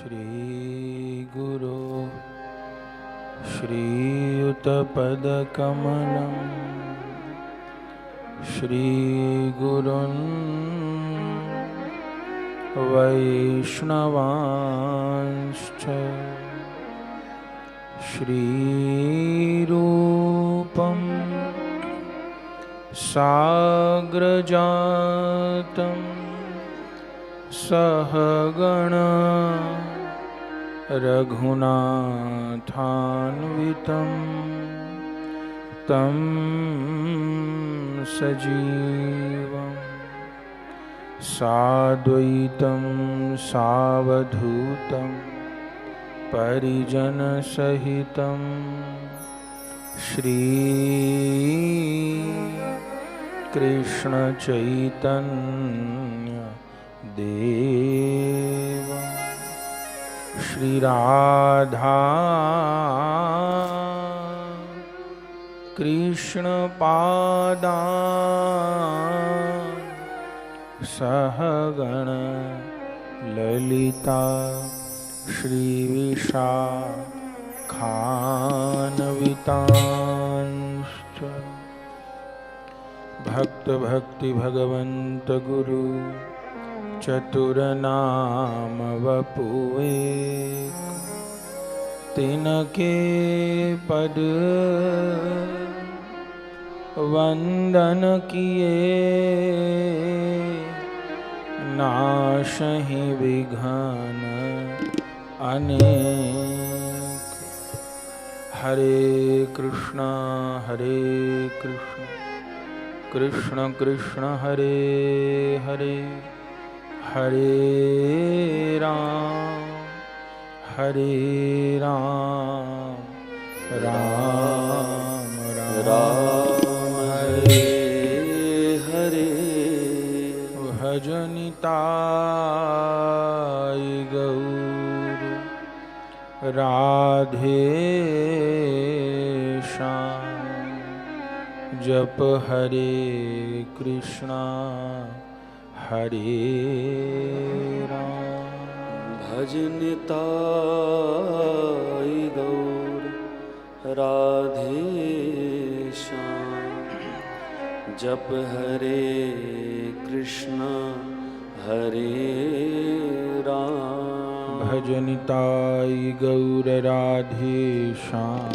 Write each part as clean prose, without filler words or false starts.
श्रीगुरो श्रीयुतपदकमलं श्रीगुरुन् वैष्णवांश्च श्रीरूपं साग्रजातं सहगण रघुनाथान्वितं तं सजीवं साद्वैतं सावधूतं परिजनसहितं श्रीकृष्णचैतन्य देवं श्रीराधा कृष्णपादान् सहगण ललिता श्रीविशाखान्वितांश्च भक्त भक्ति भगवंत गुरु चतुरनाम वपुएक तिनके पद वंदन किए नाशहि विघ्न अनेक। हरे कृष्ण कृष्ण कृष्ण हरे हरे हरे राम राम राम हरे हरे। भजनिताय गौर राधे श्याम जप हरे कृष्णा हरे राम। भजनिताय गौर राधे श्याम जप हरे कृष्ण हरे राम। भजनिताय गौर राधे श्याम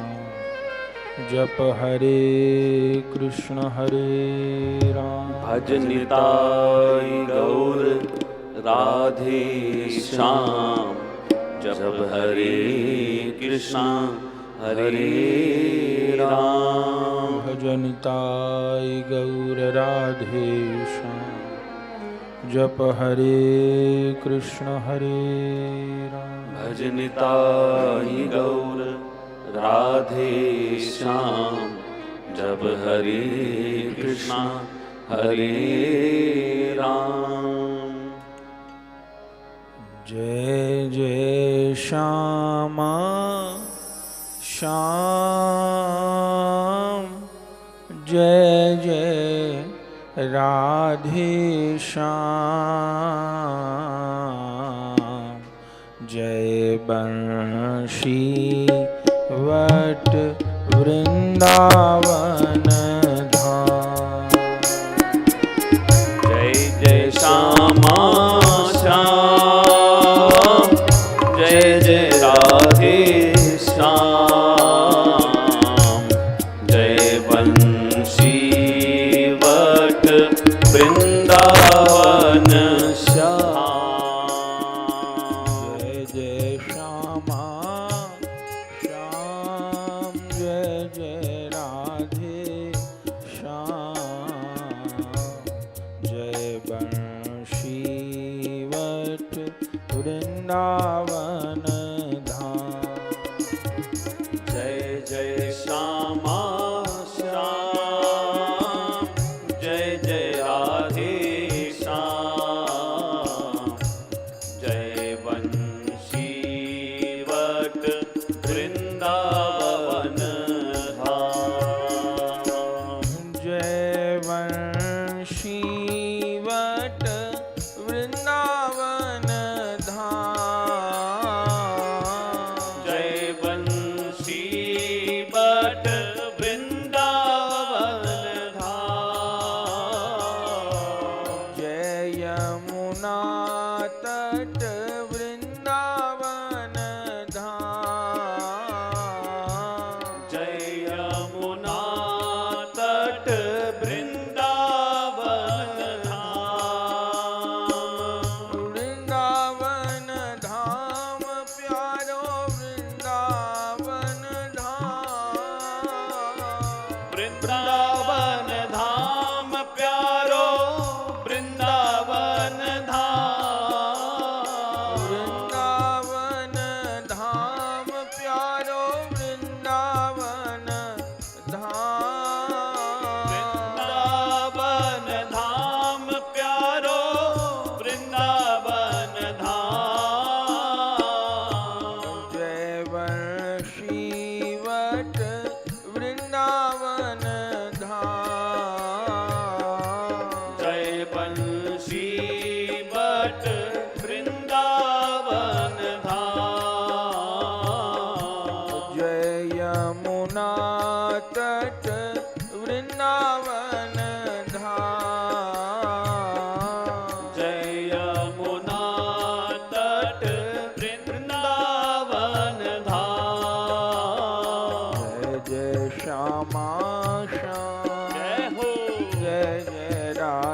जप हरे कृष्ण हरे राम। भजनिताय गौर राधे श्याम जप हरे कृष्ण हरे राम। भजनिताय गौर राधे श्याम जप हरे कृष्ण हरे राम। भजनिताय गौर राधे श्याम जप हरे कृष्ण हरे राम। जय जय श्यामा श्याम जय जय राधे श्याम जय बंशी वट वृंदावन धाम। जय जय श्यामा श्याम जय जय राधे श्याम जय बंशी वट वृंदावन श्याम। जय जय श्यामा श्याम जय जय राधे श्याम जय बंशी वट वृंदावन धाम। जय जय श्यामा श्याम जय जय राधे श्याम जय बंशी वट वृंदावन धाम। जय वंशी वट वृंदावन धाम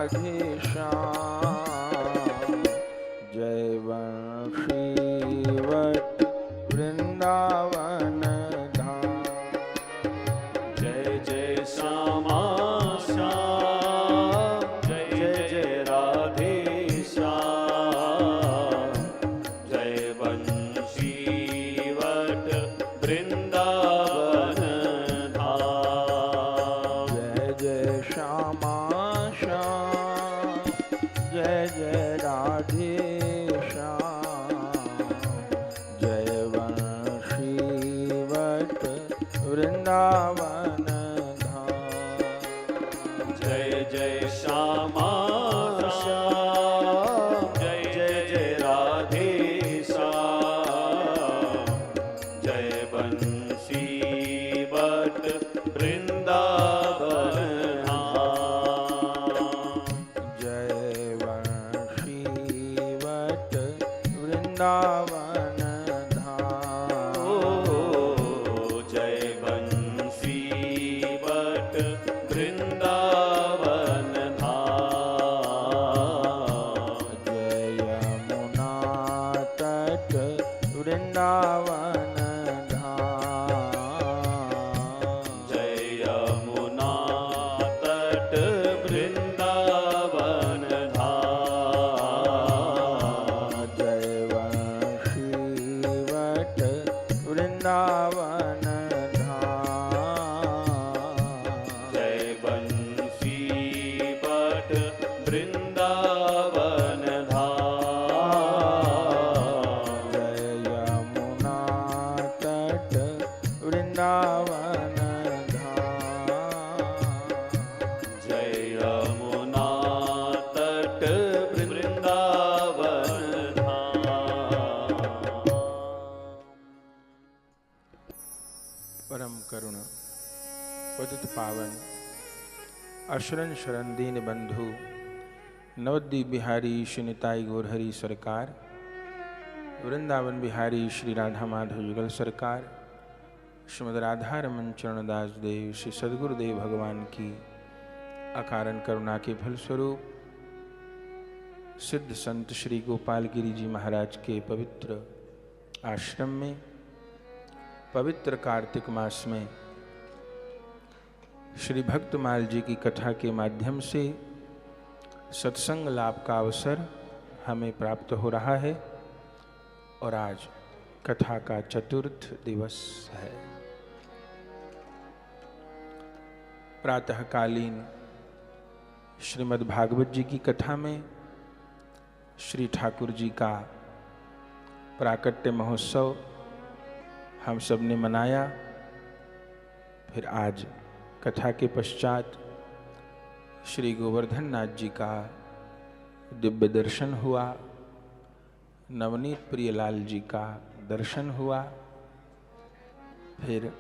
राधेश्याम जय वंशीवट वृंदावन धाम। जय जय श्यामा श्याम जय जय राधे श्याम जय वंशीवट वृंदावन धाम। जय जय श्यामा श्याम जय जय राधे श्याम जय वंशीवट वृंदावन धाम। जय जय श्यामा श्याम जय जय राधे श्याम जय वंशीवट वृंदावन धाम। जय वंशीवट वृंदावन धाम। ओ जय वंशीवट वृंदावन धाम। जय यमुना तट वृंदावन धाम। जय यमुना तट वृंदावन धाम। जय वंशीवट वृंदावन धाम। जय वंशीवट वृंदावन धाम। जय यमुना तट वृंदावन धाम। जय यमुना तट वृंदावन धाम। परम करुण पतित पावन अशरण शरण दीन बंधु नवद्वीप बिहारी श्री निताई गौरहरि सरकार, वृंदावन बिहारी श्री राधा माधव युगल सरकार, श्रीमद राधा रमन चरणदास देव श्री सद्गुरुदेव भगवान की अकारण करुणा के फलस्वरूप सिद्ध संत श्री गोपाल गिरी जी महाराज के पवित्र आश्रम में पवित्र कार्तिक मास में श्री भक्तमाल जी की कथा के माध्यम से सत्संग लाभ का अवसर हमें प्राप्त हो रहा है और आज कथा का चतुर्थ दिवस है। प्रातःकालीन श्रीमद् भागवत जी की कथा में श्री ठाकुर जी का प्राकट्य महोत्सव हम सब ने मनाया। फिर आज कथा के पश्चात श्री गोवर्धन नाथ जी का दिव्य दर्शन हुआ, नवनीत प्रियलाल जी का दर्शन हुआ। फिर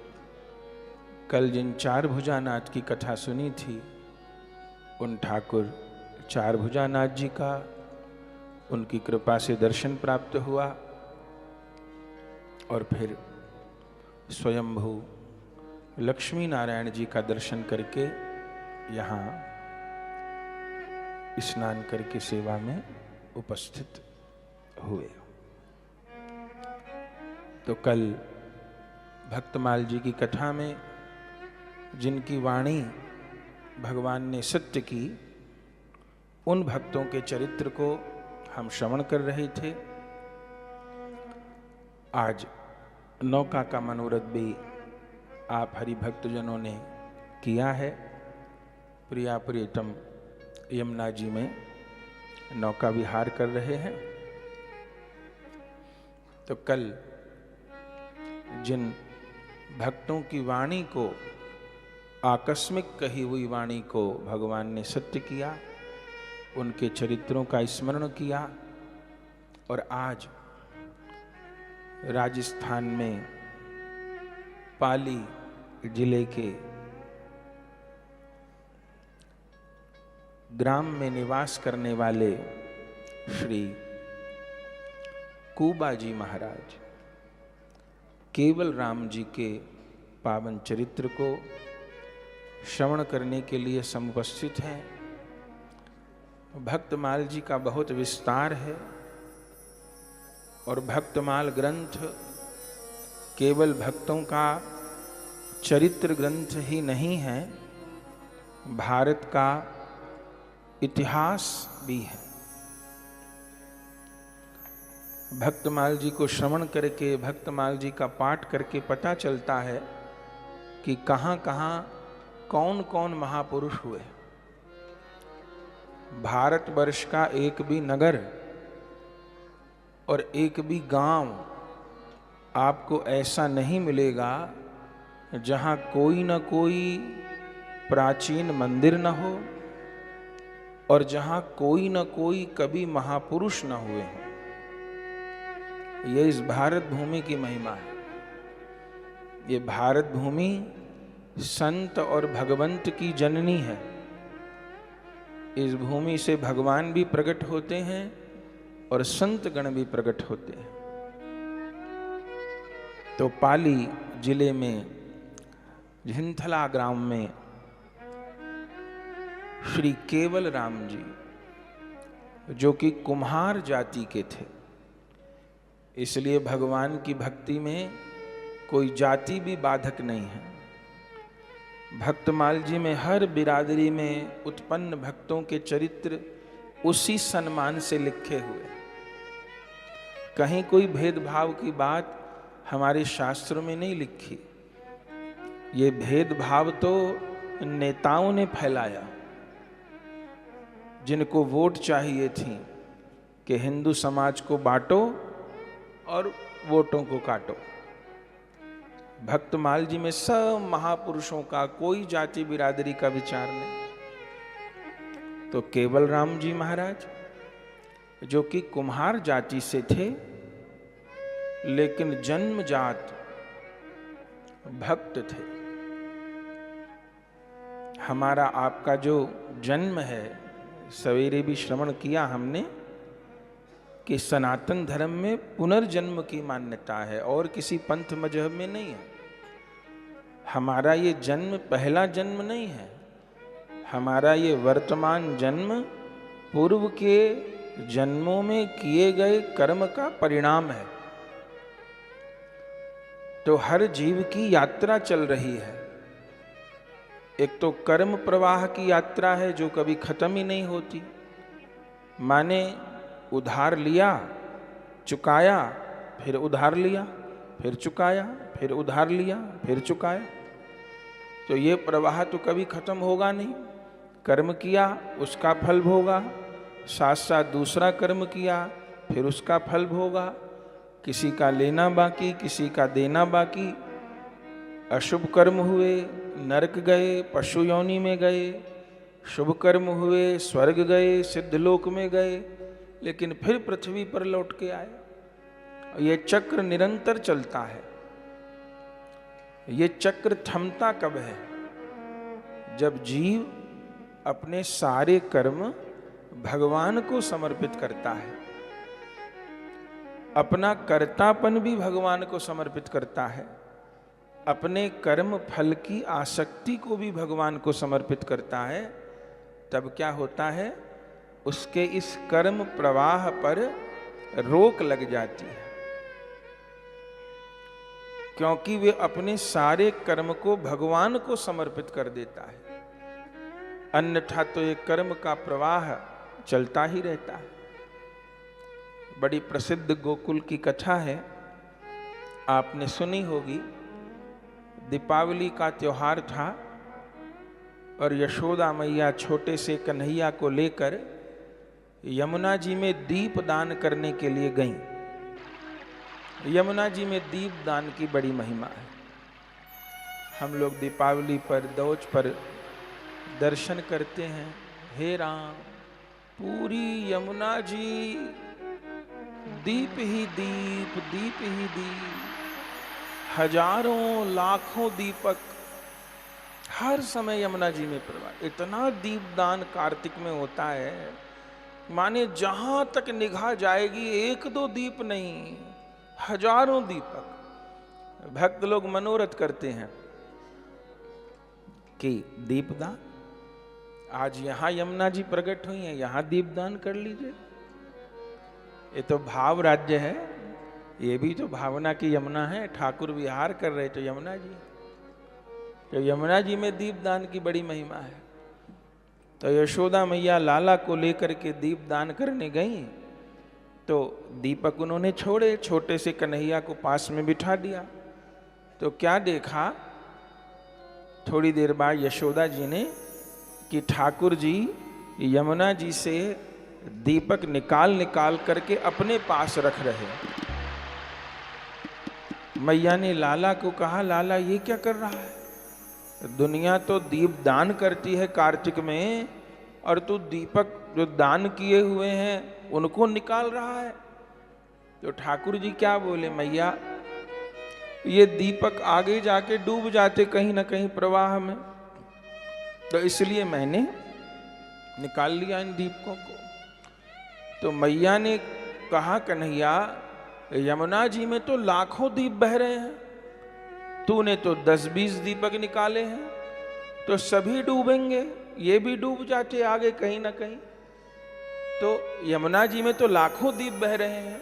कल जिन चार भुजानाथ की कथा सुनी थी उन ठाकुर चार भुजानाथ जी का उनकी कृपा से दर्शन प्राप्त हुआ। और फिर स्वयंभू लक्ष्मी नारायण जी का दर्शन करके यहाँ स्नान करके सेवा में उपस्थित हुए। तो कल भक्तमाल जी की कथा में जिनकी वाणी भगवान ने सत्य की, उन भक्तों के चरित्र को हम श्रवण कर रहे थे। आज नौका का मनोरथ भी आप हरि भक्तजनों ने किया है। प्रिया प्रियतम यमुना जी में नौका विहार कर रहे हैं। तो कल जिन भक्तों की वाणी को, आकस्मिक कही हुई वाणी को भगवान ने सत्य किया, उनके चरित्रों का स्मरण किया। और आज राजस्थान में पाली जिले के ग्राम में निवास करने वाले श्री कुबा जी महाराज केवल राम जी के पावन चरित्र को श्रवण करने के लिए समुपस्थित हैं। भक्तमाल जी का बहुत विस्तार है और भक्तमाल ग्रंथ केवल भक्तों का चरित्र ग्रंथ ही नहीं है, भारत का इतिहास भी है। भक्तमाल जी को श्रवण करके, भक्तमाल जी का पाठ करके पता चलता है कि कहाँ कहाँ कौन कौन महापुरुष हुए। भारतवर्ष का एक भी नगर और एक भी गांव आपको ऐसा नहीं मिलेगा जहां कोई न कोई प्राचीन मंदिर न हो और जहां कोई न कोई कभी महापुरुष न हुए हों। ये इस भारत भूमि की महिमा है। ये भारत भूमि संत और भगवंत की जननी है। इस भूमि से भगवान भी प्रकट होते हैं और संत गण भी प्रकट होते हैं। तो पाली जिले में झिंथला ग्राम में श्री केवल राम जी, जो कि कुम्हार जाति के थे, इसलिए भगवान की भक्ति में कोई जाति भी बाधक नहीं है। भक्तमाल जी में हर बिरादरी में उत्पन्न भक्तों के चरित्र उसी सम्मान से लिखे हुए। कहीं कोई भेदभाव की बात हमारे शास्त्रों में नहीं लिखी। ये भेदभाव तो नेताओं ने फैलाया, जिनको वोट चाहिए थी कि हिंदू समाज को बांटो और वोटों को काटो। भक्तमाल जी में सब महापुरुषों का कोई जाति बिरादरी का विचार नहीं। तो केवल राम जी महाराज, जो कि कुम्हार जाति से थे लेकिन जन्मजात भक्त थे। हमारा आपका जो जन्म है, सवेरे भी श्रवण किया हमने कि सनातन धर्म में पुनर्जन्म की मान्यता है और किसी पंथ मजहब में नहीं है। हमारा ये जन्म पहला जन्म नहीं है। हमारा ये वर्तमान जन्म पूर्व के जन्मों में किए गए कर्म का परिणाम है। तो हर जीव की यात्रा चल रही है। एक तो कर्म प्रवाह की यात्रा है जो कभी खत्म ही नहीं होती। माने उधार लिया, चुकाया, फिर उधार लिया, फिर चुकाया, फिर उधार लिया, फिर चुकाया। तो ये प्रवाह तो कभी खत्म होगा नहीं। कर्म किया उसका फल भोगा, साथ साथ दूसरा कर्म किया फिर उसका फल भोगा। किसी का लेना बाकी, किसी का देना बाकी। अशुभ कर्म हुए नरक गए, पशु योनि में गए। शुभ कर्म हुए स्वर्ग गए, सिद्धलोक में गए, लेकिन फिर पृथ्वी पर लौट के आए। ये चक्र निरंतर चलता है। ये चक्र थमता कब है? जब जीव अपने सारे कर्म भगवान को समर्पित करता है, अपना कर्तापन भी भगवान को समर्पित करता है, अपने कर्म फल की आसक्ति को भी भगवान को समर्पित करता है। तब क्या होता है? उसके इस कर्म प्रवाह पर रोक लग जाती है, क्योंकि वे अपने सारे कर्म को भगवान को समर्पित कर देता है। अन्यथा तो ये कर्म का प्रवाह चलता ही रहता है। बड़ी प्रसिद्ध गोकुल की कथा है, आपने सुनी होगी। दीपावली का त्योहार था और यशोदा मैया छोटे से कन्हैया को लेकर यमुना जी में दीप दान करने के लिए गईं। यमुना जी में दीप दान की बड़ी महिमा है। हम लोग दीपावली पर दौज पर दर्शन करते हैं। हे राम, पूरी यमुना जी दीप ही दीप, दीप ही दीप, हजारों लाखों दीपक हर समय यमुना जी में प्रवाह। इतना दीपदान कार्तिक में होता है, माने जहां तक निगाह जाएगी एक दो दीप नहीं, हजारों दीपक। भक्त लोग मनोरथ करते हैं कि दीपदान। आज यहाँ यमुना जी प्रकट हुई हैं, यहाँ दीपदान कर लीजिए। ये तो भाव राज्य है, ये भी तो भावना की यमुना है। ठाकुर विहार कर रहे तो यमुना जी, तो यमुना जी में दीपदान की बड़ी महिमा है। तो यशोदा मैया लाला को लेकर के दीपदान करने गई तो दीपक उन्होंने छोड़े, छोटे से कन्हैया को पास में बिठा दिया। तो क्या देखा थोड़ी देर बाद यशोदा जी ने कि ठाकुर जी यमुना जी से दीपक निकाल करके अपने पास रख रहे। मैया ने लाला को कहा, लाला ये क्या कर रहा है? दुनिया तो दीप दान करती है कार्तिक में, और तू दीपक जो दान किए हुए हैं उनको निकाल रहा है। तो ठाकुर जी क्या बोले, मैया ये दीपक आगे जाके डूब जाते कहीं ना कहीं प्रवाह में, तो इसलिए मैंने निकाल लिया इन दीपकों को। तो मैया ने कहा, कन्हैया यमुना जी में तो लाखों दीप बह रहे हैं, तूने तो 10-20 दीपक निकाले हैं, तो सभी डूबेंगे, ये भी डूब जाते आगे कहीं ना कहीं। तो यमुना जी में तो लाखों दीप बह रहे हैं।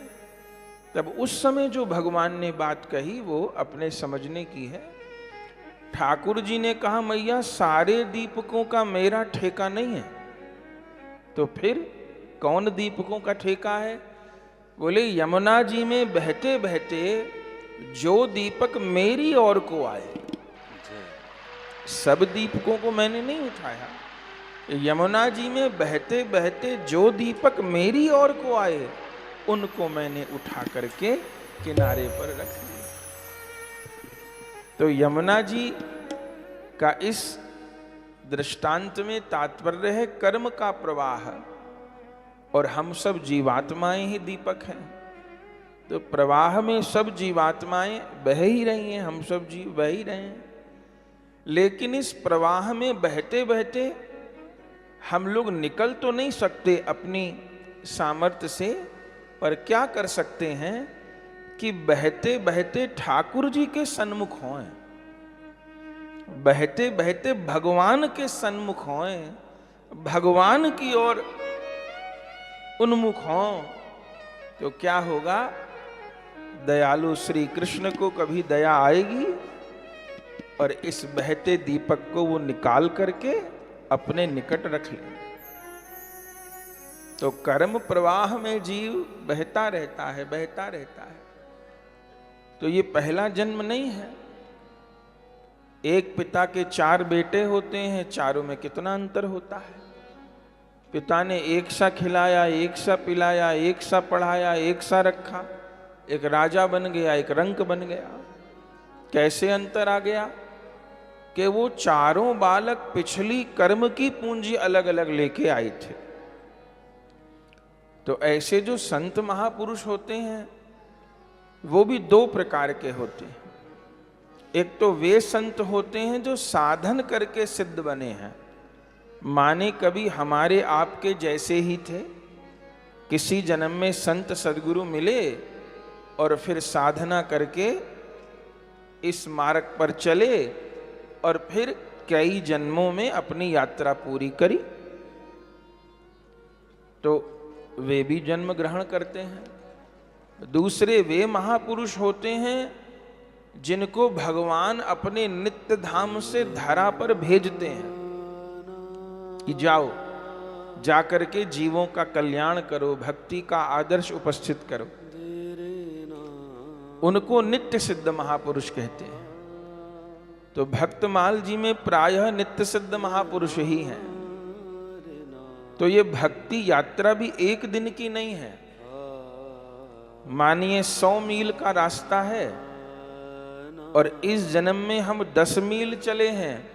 तब उस समय जो भगवान ने बात कही वो अपने समझने की है। ठाकुर जी ने कहा, मैया सारे दीपकों का मेरा ठेका नहीं है, तो फिर कौन दीपकों का ठेका है? बोले यमुना जी में बहते बहते जो दीपक मेरी ओर को आए, सब दीपकों को मैंने नहीं उठाया। यमुना जी में बहते बहते जो दीपक मेरी ओर को आए उनको मैंने उठा करके किनारे पर रख दिया। तो यमुना जी का इस दृष्टांत में तात्पर्य है कर्म का प्रवाह, और हम सब जीवात्माएं ही दीपक हैं। तो प्रवाह में सब जीवात्माएं बह ही रही हैं, हम सब जीव बह ही रहे हैं। लेकिन इस प्रवाह में बहते बहते हम लोग निकल तो नहीं सकते अपनी सामर्थ्य से, पर क्या कर सकते हैं कि बहते बहते ठाकुर जी के सन्मुख हों, बहते बहते भगवान के सन्मुख हों, भगवान की ओर उन्मुख हों। तो क्या होगा? दयालु श्री कृष्ण को कभी दया आएगी और इस बहते दीपक को वो निकाल करके अपने निकट रख लेंगे। तो कर्म प्रवाह में जीव बहता रहता है, बहता रहता है। तो ये पहला जन्म नहीं है। एक पिता के 4 बेटे होते हैं, चारों में कितना अंतर होता है। पिता ने एक सा खिलाया, एक सा पिलाया, एक सा पढ़ाया, एक सा रखा, एक राजा बन गया, एक रंक बन गया। कैसे अंतर आ गया कि वो चारों बालक पिछली कर्म की पूंजी अलग अलग लेके आए थे। तो ऐसे जो संत महापुरुष होते हैं वो भी 2 प्रकार के होते हैं। एक तो वे संत होते हैं जो साधन करके सिद्ध बने हैं, माने कभी हमारे आपके जैसे ही थे, किसी जन्म में संत सद्गुरु मिले और फिर साधना करके इस मार्ग पर चले और फिर कई जन्मों में अपनी यात्रा पूरी करी, तो वे भी जन्म ग्रहण करते हैं। दूसरे वे महापुरुष होते हैं जिनको भगवान अपने नित्य धाम से धरा पर भेजते हैं कि जाओ, जाकर के जीवों का कल्याण करो, भक्ति का आदर्श उपस्थित करो। उनको नित्य सिद्ध महापुरुष कहते हैं। तो भक्तमाल जी में प्रायः नित्य सिद्ध महापुरुष ही हैं। तो ये भक्ति यात्रा भी एक दिन की नहीं है। मानिए 100 मील का रास्ता है और इस जन्म में हम 10 मील चले हैं,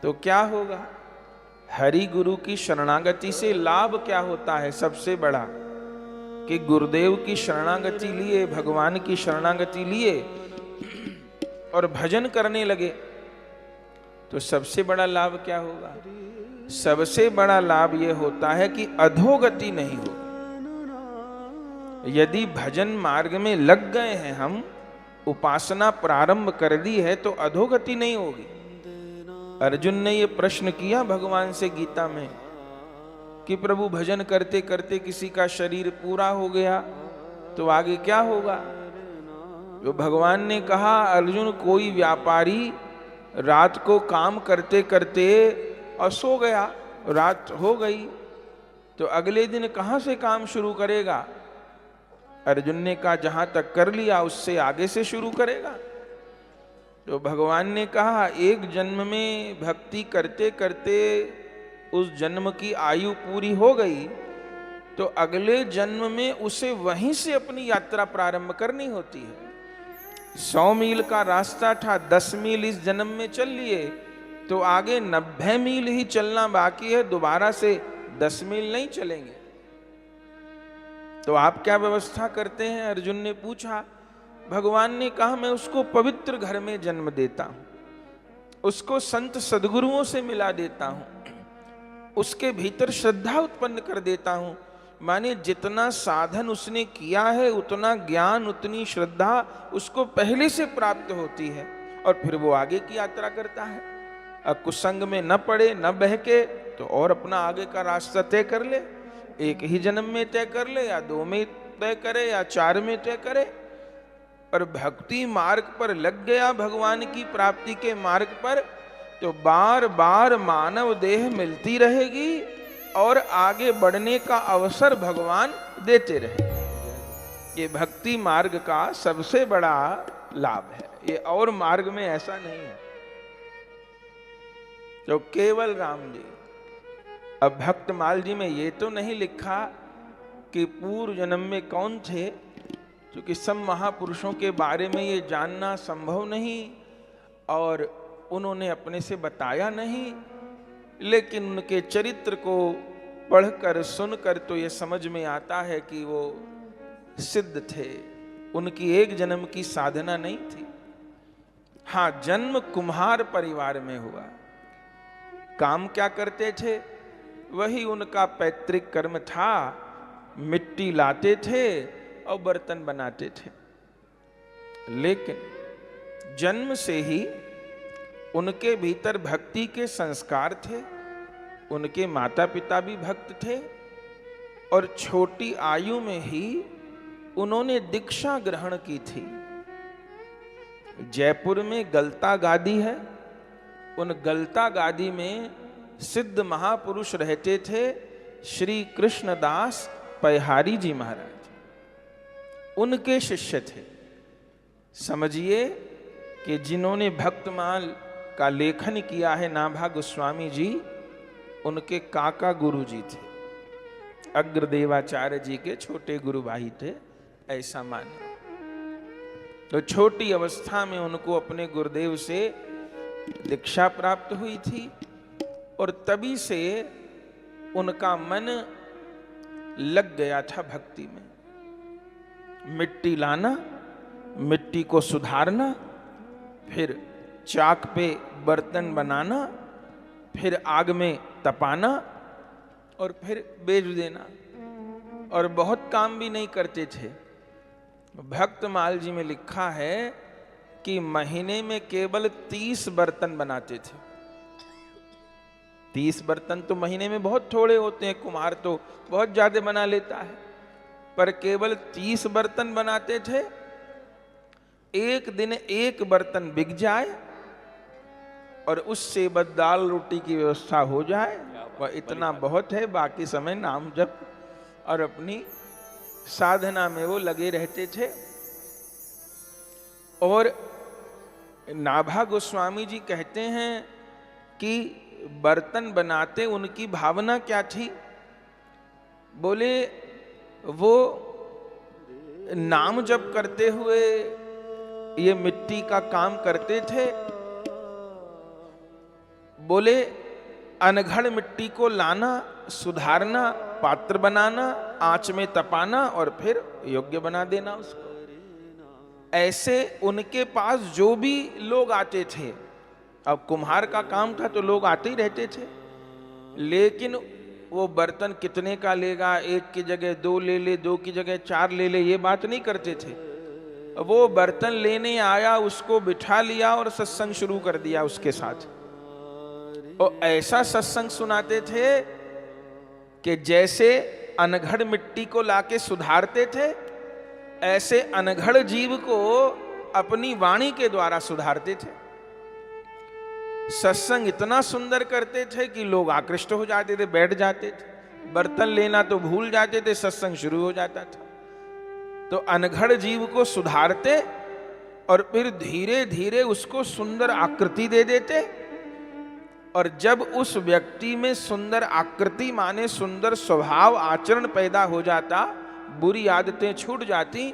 तो क्या होगा? हरि गुरु की शरणागति से लाभ क्या होता है? सबसे बड़ा कि गुरुदेव की शरणागति लिए, भगवान की शरणागति लिए और भजन करने लगे, तो सबसे बड़ा लाभ क्या होगा? सबसे बड़ा लाभ यह होता है कि अधोगति नहीं होगी। यदि भजन मार्ग में लग गए हैं, हम उपासना प्रारंभ कर दी है, तो अधोगति नहीं होगी। अर्जुन ने ये प्रश्न किया भगवान से गीता में कि प्रभु भजन करते करते किसी का शरीर पूरा हो गया तो आगे क्या होगा? तो भगवान ने कहा, अर्जुन कोई व्यापारी रात को काम करते करते और सो गया, रात हो गई, तो अगले दिन कहां से काम शुरू करेगा? अर्जुन ने कहा जहां तक कर लिया उससे आगे से शुरू करेगा। तो भगवान ने कहा एक जन्म में भक्ति करते करते उस जन्म की आयु पूरी हो गई तो अगले जन्म में उसे वहीं से अपनी यात्रा प्रारंभ करनी होती है। 100 मील का रास्ता था, 10 मील इस जन्म में चल लिए तो आगे 90 मील ही चलना बाकी है, दोबारा से 10 मील नहीं चलेंगे। तो आप क्या व्यवस्था करते हैं? अर्जुन ने पूछा। भगवान ने कहा मैं उसको पवित्र घर में जन्म देता हूं, उसको संत सद्गुरुओं से मिला देता हूं, उसके भीतर श्रद्धा उत्पन्न कर देता हूं। माने जितना साधन उसने किया है उतना ज्ञान उतनी श्रद्धा उसको पहले से प्राप्त होती है और फिर वो आगे की यात्रा करता है। अब कुसंग में न पड़े न बहके तो और अपना आगे का रास्ता तय कर ले, एक ही जन्म में तय कर ले या 2 में तय करे या 4 में तय करे। पर भक्ति मार्ग पर लग गया, भगवान की प्राप्ति के मार्ग पर, तो बार बार मानव देह मिलती रहेगी और आगे बढ़ने का अवसर भगवान देते रहे। ये भक्ति मार्ग का सबसे बड़ा लाभ है, ये और मार्ग में ऐसा नहीं है। तो केवल राम जी। अब भक्तमाल जी में ये तो नहीं लिखा कि पूर्व जन्म में कौन थे, क्योंकि सब महापुरुषों के बारे में ये जानना संभव नहीं और उन्होंने अपने से बताया नहीं, लेकिन उनके चरित्र को पढ़कर सुनकर तो ये समझ में आता है कि वो सिद्ध थे, उनकी एक जन्म की साधना नहीं थी। हाँ, जन्म कुम्हार परिवार में हुआ। काम क्या करते थे? वही उनका पैतृक कर्म था, मिट्टी लाते थे और बर्तन बनाते थे। लेकिन जन्म से ही उनके भीतर भक्ति के संस्कार थे, उनके माता पिता भी भक्त थे और छोटी आयु में ही उन्होंने दीक्षा ग्रहण की थी। जयपुर में गलता गादी है, उन गलता गादी में सिद्ध महापुरुष रहते थे, श्री कृष्णदास पयहारी जी महाराज, उनके शिष्य थे। समझिए कि जिन्होंने भक्तमाल का लेखन किया है नाभा गोस्वामी जी, उनके काका गुरु जी थे, अग्रदेवाचार्य जी के छोटे गुरु भाई थे, ऐसा माने। तो छोटी अवस्था में उनको अपने गुरुदेव से दीक्षा प्राप्त हुई थी और तभी से उनका मन लग गया था भक्ति में। मिट्टी लाना, मिट्टी को सुधारना, फिर चाक पे बर्तन बनाना, फिर आग में तपाना और फिर बेच देना, और बहुत काम भी नहीं करते थे। भक्तमाल जी में लिखा है कि महीने में केवल 30 बर्तन बनाते थे। 30 बर्तन तो महीने में बहुत थोड़े होते हैं, कुम्हार तो बहुत ज्यादा बना लेता है, पर केवल 30 बर्तन बनाते थे। एक दिन एक बर्तन बिक जाए और उससे बस दाल रोटी की व्यवस्था हो जाए, वह इतना बहुत है। बाकी समय नाम जप और अपनी साधना में वो लगे रहते थे। और नाभा गोस्वामी जी कहते हैं कि बर्तन बनाते उनकी भावना क्या थी? बोले वो नाम जप करते हुए ये मिट्टी का काम करते थे। बोले अनघड़ मिट्टी को लाना, सुधारना, पात्र बनाना, आंच में तपाना और फिर योग्य बना देना उसको। ऐसे उनके पास जो भी लोग आते थे, अब कुम्हार का काम था तो लोग आते ही रहते थे, लेकिन वो बर्तन कितने का लेगा, एक की जगह 2 ले ले, 2 की जगह 4 ले ले, ये बात नहीं करते थे। वो बर्तन लेने आया, उसको बिठा लिया और सत्संग शुरू कर दिया उसके साथ। और ऐसा सत्संग सुनाते थे कि जैसे अनघड़ मिट्टी को लाके सुधारते थे, ऐसे अनघड़ जीव को अपनी वाणी के द्वारा सुधारते थे। सत्संग इतना सुंदर करते थे कि लोग आकृष्ट हो जाते थे, बैठ जाते थे, बर्तन लेना तो भूल जाते थे, सत्संग शुरू हो जाता था। तो अनघड़ जीव को सुधारते और फिर धीरे धीरे उसको सुंदर आकृति दे देते, और जब उस व्यक्ति में सुंदर आकृति माने सुंदर स्वभाव आचरण पैदा हो जाता, बुरी आदतें छूट जाती,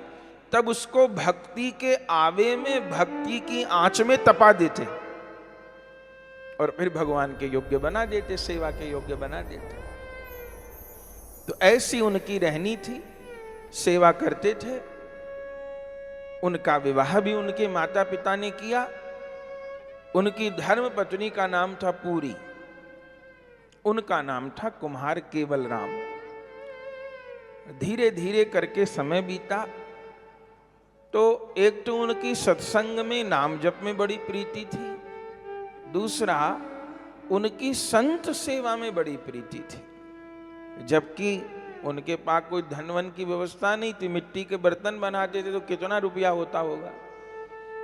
तब उसको भक्ति के आवे में भक्ति की आंच में तपा देते और फिर भगवान के योग्य बना देते, सेवा के योग्य बना देते। तो ऐसी उनकी रहनी थी, सेवा करते थे। उनका विवाह भी उनके माता पिता ने किया। उनकी धर्म पत्नी का नाम था पूरी, उनका नाम था कुम्हार केवल राम। धीरे धीरे करके समय बीता, तो एक तो उनकी सत्संग में नाम जप में बड़ी प्रीति थी, दूसरा उनकी संत सेवा में बड़ी प्रीति थी। जबकि उनके पास कोई धनवन की व्यवस्था नहीं थी, मिट्टी के बर्तन बनाते थे तो कितना रुपया होता होगा,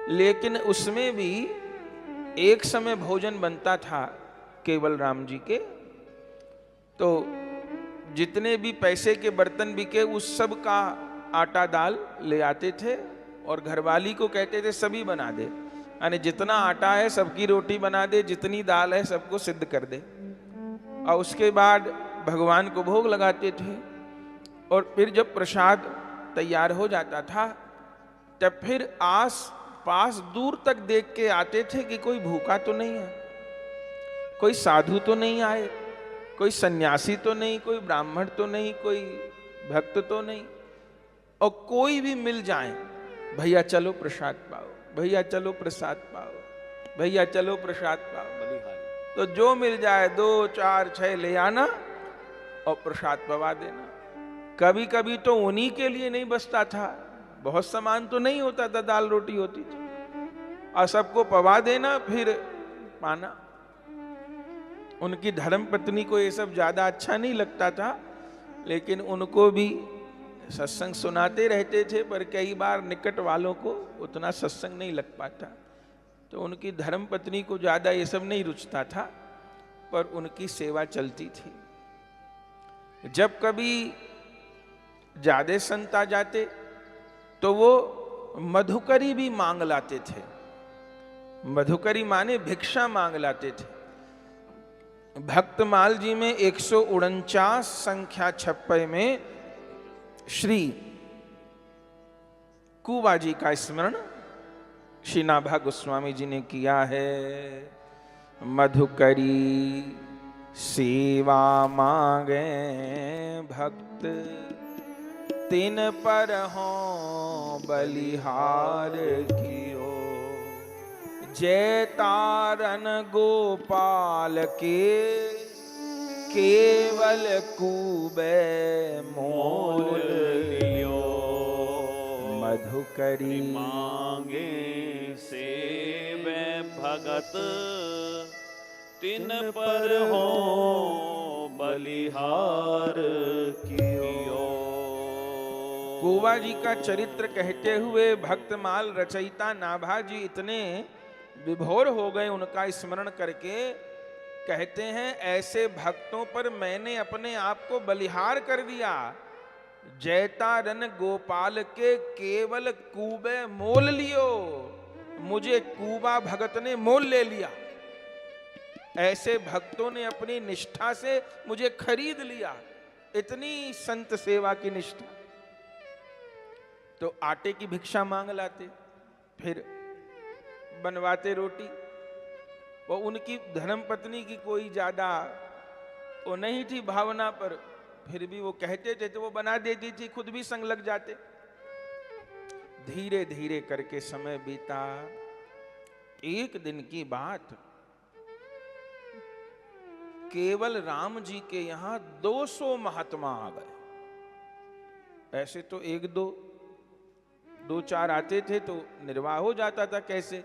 लेकिन उसमें भी एक समय भोजन बनता था केवल राम जी के। तो जितने भी पैसे के बर्तन बिके उस सब का आटा दाल ले आते थे और घरवाली को कहते थे सभी बना दे, यानी जितना आटा है सबकी रोटी बना दे, जितनी दाल है सबको सिद्ध कर दे। और उसके बाद भगवान को भोग लगाते थे, और फिर जब प्रसाद तैयार हो जाता था तब फिर आस पास दूर तक देख के आते थे कि कोई भूखा तो नहीं है, कोई साधु तो नहीं आए, कोई सन्यासी तो नहीं, कोई ब्राह्मण तो नहीं, कोई भक्त तो नहीं, और कोई भी मिल जाए, भैया चलो प्रसाद पाओ, भैया चलो प्रसाद पाओ, भैया चलो प्रसाद पाओ। बलिहारी तो जो मिल जाए 2 4 6 ले आना और प्रसाद पवा देना। कभी कभी तो उन्हीं के लिए नहीं बचता था, बहुत सामान तो नहीं होता था, दाल रोटी होती थी, और सबको पवा देना फिर पाना। उनकी धर्म पत्नी को ये सब ज्यादा अच्छा नहीं लगता था, लेकिन उनको भी सत्संग सुनाते रहते थे, पर कई बार निकट वालों को उतना सत्संग नहीं लग पाता, तो उनकी धर्म पत्नी को ज्यादा ये सब नहीं रुचता था, पर उनकी सेवा चलती थी। जब कभी ज्यादा संत आ जाते तो वो मधुकरी भी मांग लाते थे। मधुकरी माने भिक्षा मांग लाते थे। भक्तमाल जी में 149 संख्या 56 में श्री कुबा जी का स्मरण श्री नाभा गोस्वामी जी ने किया है। मधुकरी सेवा मांगे भक्त, तिन पर हो बलिहार कियो, जय तारन गोपाल के केवल कूबे मोल लियो। मधुकरी मांगे से वे भगत, तिन पर हो बलिहार कियो। कुबा जी का चरित्र कहते हुए भक्तमाल रचयिता नाभा जी इतने विभोर हो गए उनका स्मरण करके, कहते हैं ऐसे भक्तों पर मैंने अपने आप को बलिहार कर दिया। जैतारन गोपाल के केवल कूबे मोल लियो, मुझे कुबा भगत ने मोल ले लिया। ऐसे भक्तों ने अपनी निष्ठा से मुझे खरीद लिया, इतनी संत सेवा की निष्ठा। तो आटे की भिक्षा मांग लाते, फिर बनवाते रोटी। वो उनकी धर्म पत्नी की कोई ज्यादा वो नहीं थी भावना, पर फिर भी वो कहते थे तो वो बना देती थी, खुद भी संग लग जाते। धीरे धीरे करके समय बीता। एक दिन की बात, केवल राम जी के यहां 200 महात्मा आ गए। ऐसे तो 1-2 आते थे तो निर्वाह हो जाता था, कैसे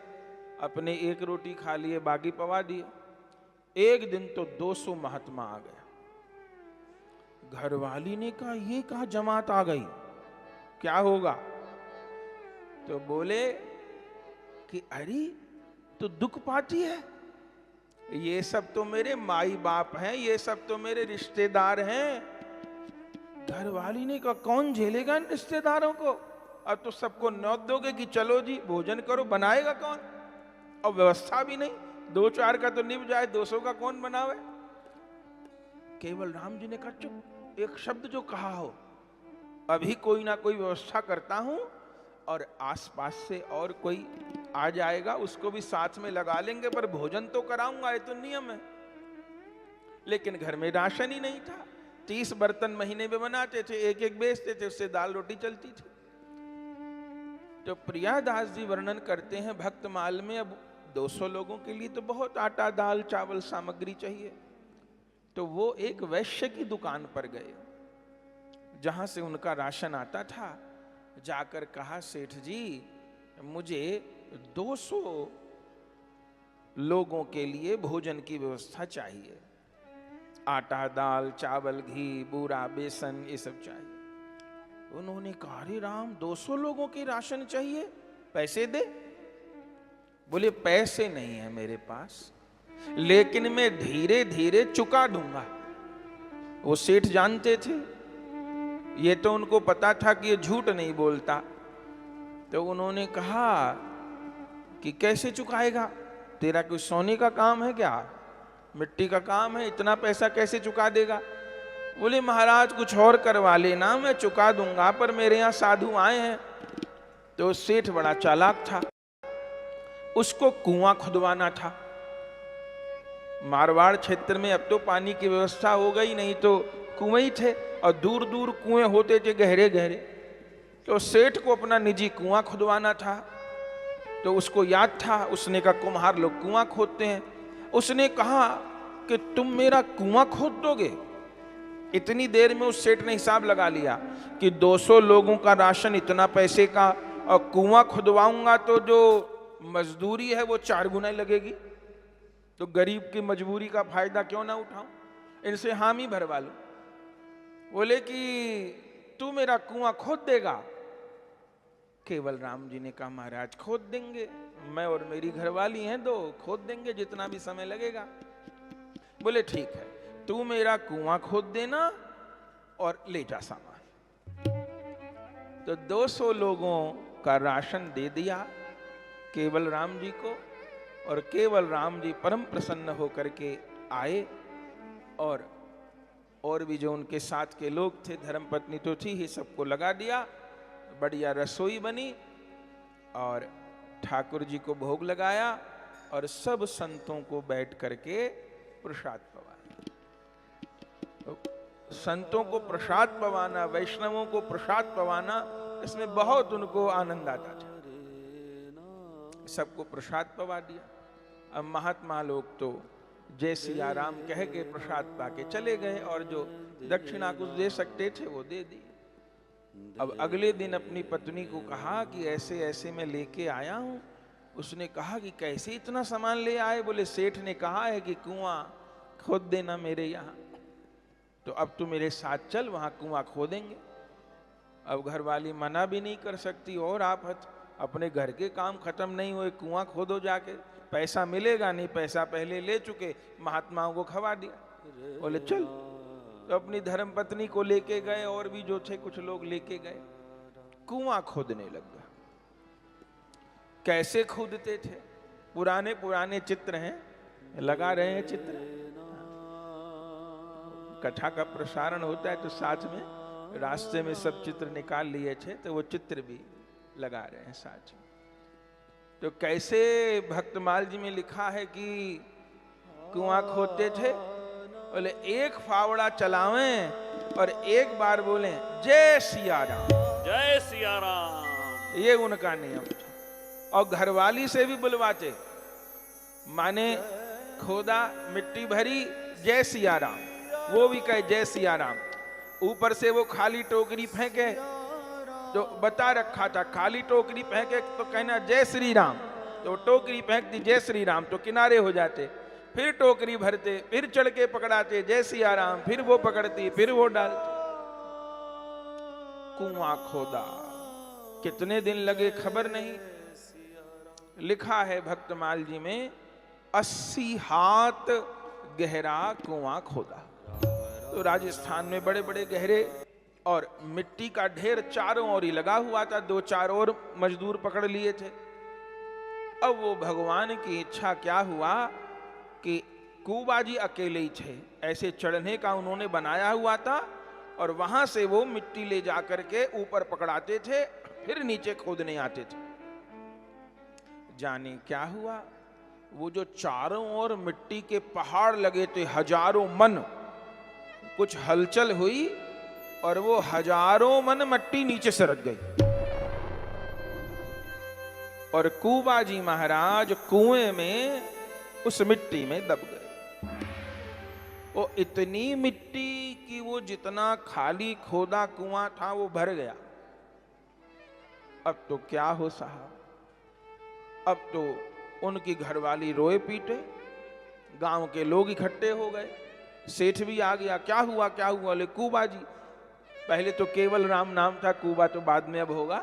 अपने एक रोटी खा लिए बाकी पवा दिए। एक दिन तो 200 महात्मा आ गए। घरवाली ने कहा ये कहा जमात आ गई, क्या होगा? तो बोले कि अरे तो दुख पाती है, ये सब तो मेरे माई बाप हैं, ये सब तो मेरे रिश्तेदार हैं। घरवाली ने कहा कौन झेलेगा इन रिश्तेदारों को? अब तो सबको न्योत दोगे कि चलो जी भोजन करो, बनाएगा कौन? और व्यवस्था भी नहीं, 2-4 का तो निभ जाए, 200 का कौन बनावे? केवल राम जी ने कहा चुप, एक शब्द जो कहा हो, अभी कोई ना कोई व्यवस्था करता हूं और आसपास से और कोई आ जाएगा उसको भी साथ में लगा लेंगे, पर भोजन तो कराऊंगा, ये तो नियम है। लेकिन घर में राशन ही नहीं था। 30 बर्तन महीने में बनाते थे, एक एक बेचते थे, उससे दाल रोटी चलती थी। तो प्रियादास जी वर्णन करते हैं भक्तमाल में अब 200 लोगों के लिए तो बहुत आटा दाल चावल सामग्री चाहिए। तो वो एक वैश्य की दुकान पर गए जहां से उनका राशन आता था। जाकर कहा सेठ जी मुझे 200 लोगों के लिए भोजन की व्यवस्था चाहिए, आटा दाल चावल घी बूरा बेसन ये सब चाहिए। उन्होंने कहा अरे राम 200 लोगों के राशन चाहिए, पैसे दे? बोले पैसे नहीं है मेरे पास, लेकिन मैं धीरे धीरे चुका दूंगा। वो सेठ जानते थे, ये तो उनको पता था कि ये झूठ नहीं बोलता। तो उन्होंने कहा कि कैसे चुकाएगा, तेरा कोई सोने का काम है क्या, मिट्टी का काम है, इतना पैसा कैसे चुका देगा? बोले महाराज कुछ और करवा लेना, मैं चुका दूंगा, पर मेरे यहाँ साधु आए हैं। तो सेठ बड़ा चालाक था, उसको कुआं खुदवाना था। मारवाड़ क्षेत्र में अब तो पानी की व्यवस्था हो गई, नहीं तो कुएं ही थे और दूर दूर कुएं होते थे गहरे गहरे। तो सेठ को अपना निजी कुआं खुदवाना था। तो उसको याद था, उसने कहा कुम्हार लोग कुआं खोदते हैं। उसने कहा कि तुम मेरा कुआं खोद दोगे? इतनी देर में उस सेठ ने हिसाब लगा लिया कि 200 लोगों का राशन इतना पैसे का, और कुआं खुदवाऊंगा तो जो मजदूरी है वो 4 गुना लगेगी, तो गरीब की मजबूरी का फायदा क्यों ना उठाऊं, इनसे हामी भरवा लो। बोले कि तू मेरा कुआं खोद देगा? केवल राम जी ने कहा महाराज खोद देंगे, मैं और मेरी घरवाली हैं 2, खोद देंगे जितना भी समय लगेगा। बोले ठीक है, तू मेरा कुआं खोद देना और ले जा सामान। तो 200 लोगों का राशन दे दिया केवल राम जी को, और केवल राम जी परम प्रसन्न होकर के आए। और भी जो उनके साथ के लोग थे, धर्मपत्नी तो थी ही, सबको लगा दिया। बढ़िया रसोई बनी और ठाकुर जी को भोग लगाया और सब संतों को बैठ करके प्रसाद पवाया। तो संतों को प्रसाद पवाना, वैष्णवों को प्रसाद पवाना, इसमें बहुत उनको आनंद आता था। सबको प्रसाद पवा दिया। अब महात्मा लोग तो जय सिया राम कह के प्रसाद पाके चले गए, और जो दक्षिणा कुछ दे सकते थे वो दे दी। अब अगले दिन अपनी पत्नी को कहा कि ऐसे ऐसे मैं लेके आया हूं। उसने कहा कि कैसे इतना सामान ले आए? बोले सेठ ने कहा है कि कुआं खोद देना मेरे यहाँ, तो अब तू मेरे साथ चल, वहां कुआं खोदेंगे। अब घरवाली मना भी नहीं कर सकती, और आप अपने घर के काम खत्म नहीं हुए, कुआं खोदो जाके, पैसा मिलेगा नहीं, पैसा पहले ले चुके, महात्माओं को खवा दिया। बोले चल। तो अपनी धर्मपत्नी को लेके गए, और भी जो थे कुछ लोग लेके गए, कुआं खोदने लग गए। कैसे खोदते थे? पुराने पुराने चित्र हैं, लगा रहे हैं चित्र। कथा का प्रसारण होता है तो साथ में रास्ते में सब चित्र निकाल लिए थे, तो वो चित्र भी लगा रहे हैं साथ में। तो कैसे भक्तमाल जी में लिखा है कि कुआं खोदते थे? बोले एक फावड़ा चलावें और एक बार बोले जय सिया राम, जय सिया राम। ये उनका नियम था। और घरवाली से भी बुलवाते, माने खोदा, मिट्टी भरी, जय सिया राम, वो भी कहे जय सिया राम। ऊपर से वो खाली टोकरी फेंके, तो बता रखा था खाली टोकरी फेंके तो कहना जय श्री राम, तो टोकरी फेंक दी जय श्री राम, तो किनारे हो जाते। फिर टोकरी भरते, फिर चढ़ के पकड़ाते, जय सिया राम, फिर वो पकड़ती, फिर वो डालती। कुआं खोदा, कितने दिन लगे खबर नहीं। लिखा है भक्तमाल जी में 80 हाथ गहरा कुआं खोदा। तो राजस्थान में बड़े बड़े गहरे और मिट्टी का ढेर चारों ओर ही लगा हुआ था। 2-4 और मजदूर पकड़ लिए थे। अब वो भगवान की इच्छा क्या हुआ कि कुबाजी अकेले ही थे, ऐसे चढ़ने का उन्होंने बनाया हुआ था और वहां से वो मिट्टी ले जाकर के ऊपर पकड़ाते थे, फिर नीचे खोदने आते थे। जाने क्या हुआ, वो जो चारों ओर मिट्टी के पहाड़ लगे थे, हजारों मन, कुछ हलचल हुई और वो हजारों मन मिट्टी नीचे सरक गई और कुबाजी महाराज कुएं में उस मिट्टी में दब गए। वो इतनी मिट्टी कि वो जितना खाली खोदा कुआं था वो भर गया। अब तो क्या हो साहब, अब तो उनकी घरवाली रोए पीटे, गांव के लोग इकट्ठे हो गए, सेठ भी आ गया। क्या हुआ क्या हुआ? बोले कुबाजी, पहले तो केवल राम नाम था, कुबा तो बाद में अब होगा।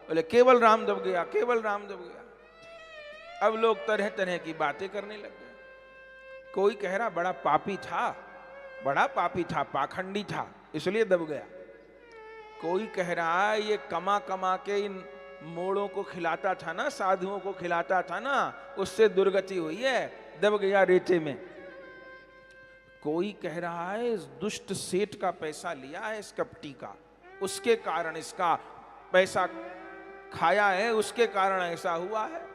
बोले केवल राम दब गया, केवल राम दब गया। अब लोग तरह तरह की बातें करने लग गए। कोई कह रहा बड़ा पापी था, बड़ा पापी था, पाखंडी था, इसलिए दब गया। कोई कह रहा है ये कमा कमा के इन मोड़ों को खिलाता था ना, साधुओं को खिलाता था ना, उससे दुर्गति हुई है, दब गया रेते में। कोई कह रहा है इस दुष्ट सेठ का पैसा लिया है, इस कपटी का, उसके कारण इसका पैसा खाया है, उसके कारण ऐसा हुआ है।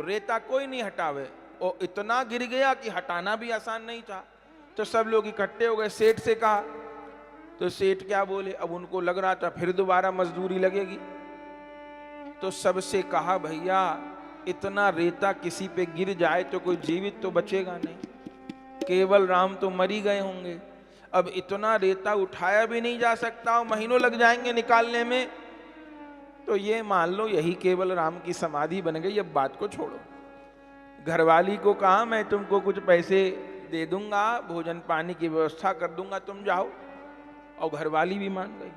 रेता कोई नहीं हटावे, और इतना गिर गया कि हटाना भी आसान नहीं था। तो सब लोग इकट्ठे हो गए, सेठ से कहा। तो सेठ क्या बोले, अब उनको लग रहा था फिर दोबारा मजदूरी लगेगी। तो सबसे कहा भैया इतना रेता किसी पे गिर जाए तो कोई जीवित तो बचेगा नहीं, केवल राम तो मर ही गए होंगे। अब इतना रेता उठाया भी नहीं जा सकता और महीनों लग जाएंगे निकालने में। तो ये मान लो यही केवल राम की समाधि बन गई। अब बात को छोड़ो। घरवाली को कहा मैं तुमको कुछ पैसे दे दूंगा, भोजन पानी की व्यवस्था कर दूंगा, तुम जाओ। और घरवाली भी मान गई।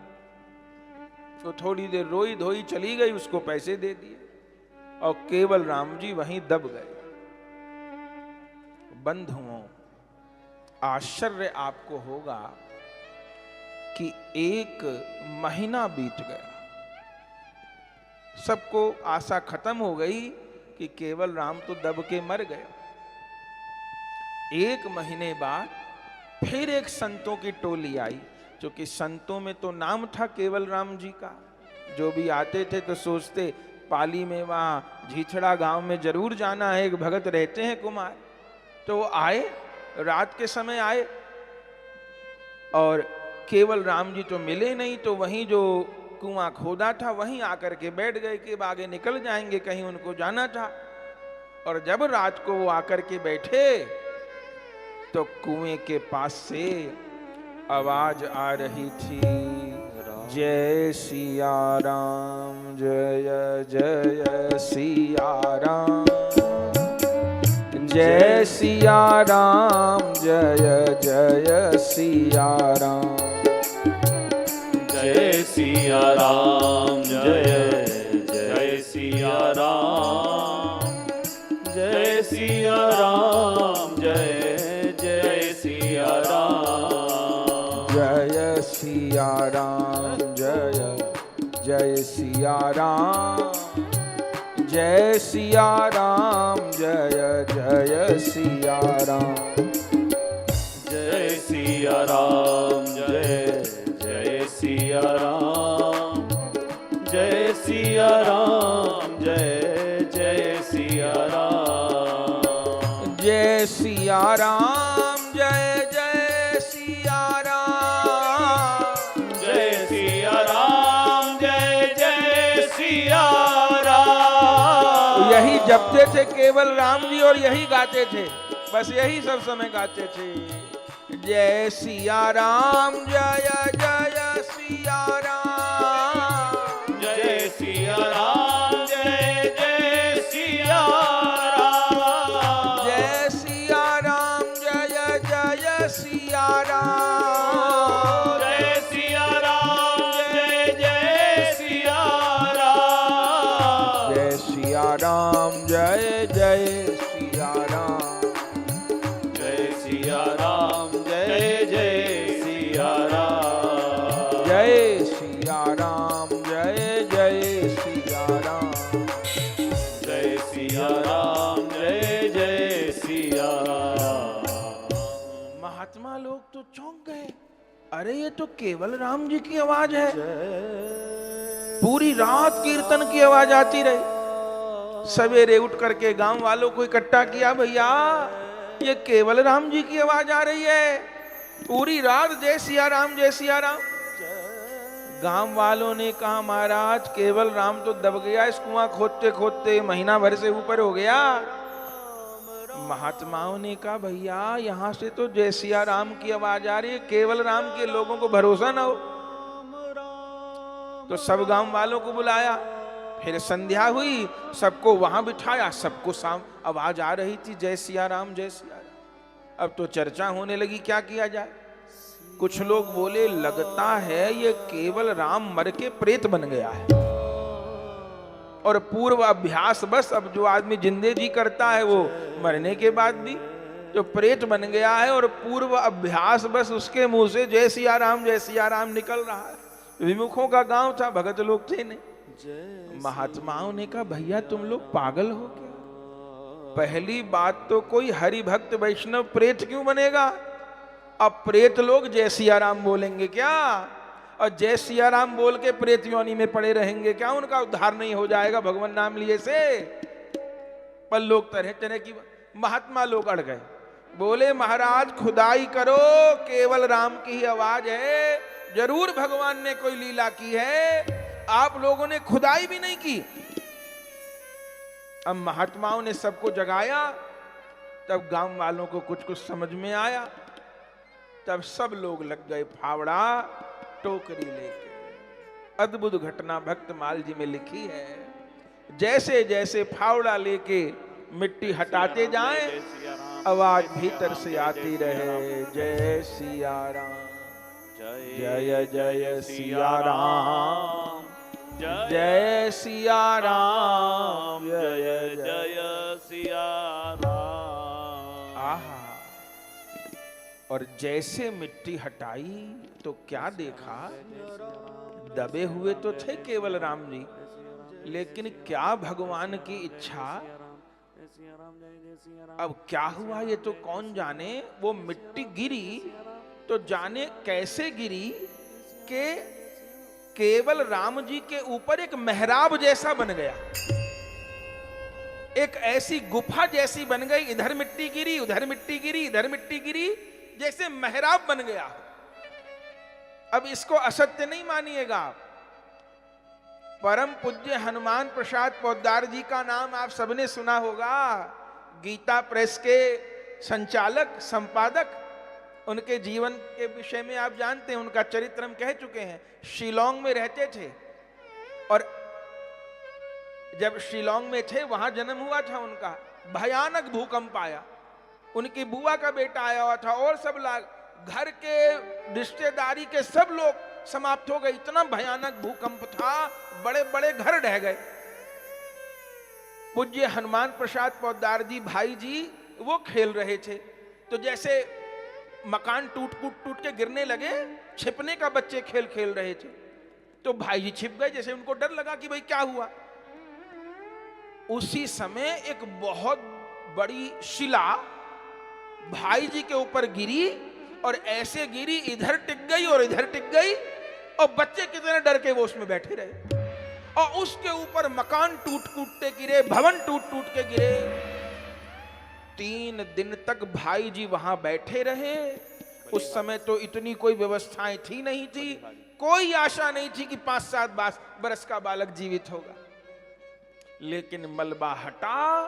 तो थोड़ी देर रोई धोई चली गई, उसको पैसे दे दिए और केवल राम जी वहीं दब गए। बंधुओं, आश्चर्य आपको होगा कि 1 महीना बीत गया, सबको आशा खत्म हो गई कि केवल राम तो दब के मर गया। 1 महीने बाद फिर एक संतों की टोली आई, क्योंकि संतों में तो नाम था केवल राम जी का। जो भी आते थे तो सोचते पाली में वहां झीछड़ा गांव में जरूर जाना है, एक भगत रहते हैं कुमार। तो वो आए, रात के समय आए और केवल राम जी तो मिले नहीं। तो वहीं जो कुआं खोदा था वहीं आकर के बैठ गए कि आगे निकल जाएंगे, कहीं उनको जाना था। और जब रात को वो आकर के बैठे तो कुएं के पास से आवाज आ रही थी, जय सिया राम, जय जय सिया राम, जय सिया राम, जय जय सिया राम, जय सिया राम, जय जय सिया राम, जय सिया राम, जय जय सिया राम, जय सिया राम, जय जय सिया राम, जय सिया राम, जय जय सिया राम, जय सिया राम, जय जय सिया राम, जय सिया राम, जय जय सिया राम, जय सिया राम, जय जय सिया राम, जय सिया राम, जय जय सिया राम। यही जपते थे केवल राम जी और यही गाते थे, बस यही सब समय गाते थे। जय सिया राम, जय जय सिया राम, जय सिया राम, जय जय सिया राम, जय चौंक गए, अरे ये तो केवल राम जी की आवाज है। पूरी रात कीर्तन की आवाज आती रही। सवेरे उठ करके गांव वालों को इकट्ठा किया, भैया ये केवल राम जी की आवाज आ रही है, पूरी रात जय सिया राम जय सिया राम। गांव वालों ने कहा, महाराज केवल राम तो दब गया, इस कुआं खोदते खोदते महीना भर से ऊपर हो गया। महात्माओं ने कहा, भैया यहां से तो जय सिया राम की आवाज आ रही है, केवल राम के लोगों को भरोसा ना हो। तो सब गांव वालों को बुलाया, फिर संध्या हुई, सबको वहां बिठाया, सबको आवाज आ रही थी जय सिया राम जय सिया राम। अब तो चर्चा होने लगी, क्या किया जाए। कुछ लोग बोले, लगता है ये केवल राम मर के प्रेत बन गया है, और पूर्व अभ्यास बस अब जो आदमी जिंदे जी करता है वो मरने के बाद भी जो प्रेत बन गया है, और पूर्व अभ्यास बस उसके मुंह से जय सिया राम निकल रहा है। विमुखों का गांव था, भगत लोग थे नहीं। महात्माओं ने कहा, भैया तुम लोग पागल हो क्या? पहली बात तो कोई हरि भक्त वैष्णव प्रेत क्यों बनेगा? अब प्रेत लोग जय सिया राम बोलेंगे क्या? और जय सिया राम बोल के प्रेत योनि में पड़े रहेंगे क्या? उनका उद्धार नहीं हो जाएगा भगवान नाम लिए से? पर लोग तरह तरह की, महात्मा लोग अड़ गए, बोले महाराज खुदाई करो, केवल राम की ही आवाज है, जरूर भगवान ने कोई लीला की है, आप लोगों ने खुदाई भी नहीं की। अब महात्माओं ने सबको जगाया, तब गांव वालों को कुछ कुछ समझ में आया, तब सब लोग लग गए फावड़ा टोकरी लेके। अद्भुत घटना भक्त माल जी में लिखी है। जैसे जैसे फावड़ा लेके मिट्टी हटाते जाएं, आवाज भीतर से आती रहे, जय सिया राम जय जय सिया राम जय सिया राम जय जय सिया राम। आहा। और जैसे मिट्टी हटाई तो क्या देखा, दबे हुए तो थे केवल राम जी, लेकिन क्या भगवान की इच्छा। अब क्या हुआ ये तो कौन जाने। वो मिट्टी गिरी तो जाने कैसे गिरी कि केवल राम जी के ऊपर एक मेहराब जैसा बन गया, एक ऐसी गुफा जैसी बन गई। इधर मिट्टी गिरी, उधर मिट्टी गिरी, इधर मिट्टी गिरी, जैसे मेहराब बन गया। अब इसको असत्य नहीं मानिएगा। परम पूज्य हनुमान प्रसाद पोद्दार जी का नाम आप सबने सुना होगा, गीता प्रेस के संचालक संपादक। उनके जीवन के विषय में आप जानते हैं, उनका चरित्र हम कह चुके हैं। शिलोंग में रहते थे, और जब शिलोंग में थे वहां जन्म हुआ था उनका। भयानक भूकंप आया, उनकी बुआ का बेटा आया हुआ था, और सब लोग घर के रिश्तेदारी के सब लोग समाप्त हो गए। इतना भयानक भूकंप था, बड़े बड़े घर ढह गए। पूज्य हनुमान प्रसाद पोद्दार जी भाई जी वो खेल रहे थे, तो जैसे मकान टूट के गिरने लगे, छिपने का बच्चे खेल खेल रहे थे, तो भाई जी छिप गए। जैसे उनको डर लगा कि भाई क्या हुआ, उसी समय एक बहुत बड़ी शिला भाई जी के ऊपर गिरी, और ऐसे गिरी इधर टिक गई और इधर टिक गई, और बच्चे कितने डर के वो उसमें बैठे रहे। और उसके ऊपर मकान टूट के गिरे, भवन टूट के गिरे। 3 दिन तक भाई जी वहां बैठे रहे। उस समय तो इतनी कोई व्यवस्थाएं थी नहीं थी, कोई आशा नहीं थी कि 5-7 बरस का बालक जीवित होगा। लेकिन मलबा हटा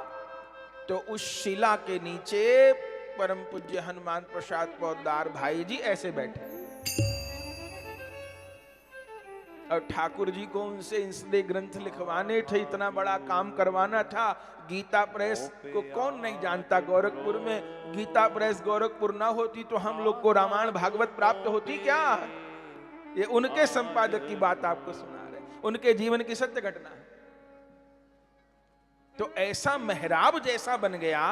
तो उस शिला के नीचे परम पूज्य हनुमान प्रसाद पोद्दार भाई जी ऐसे बैठे, और ठाकुर जी को उनसे इंसदे ग्रंथ लिखवाने थे, इतना बड़ा काम करवाना था। गीता प्रेस को कौन नहीं जानता। गोरखपुर में गीता प्रेस गोरखपुर ना होती तो हम लोग को रामायण भागवत प्राप्त होती क्या? ये उनके संपादक की बात आपको सुना रहे, उनके जीवन की सत्य घटना है। तो ऐसा मेहराब जैसा बन गया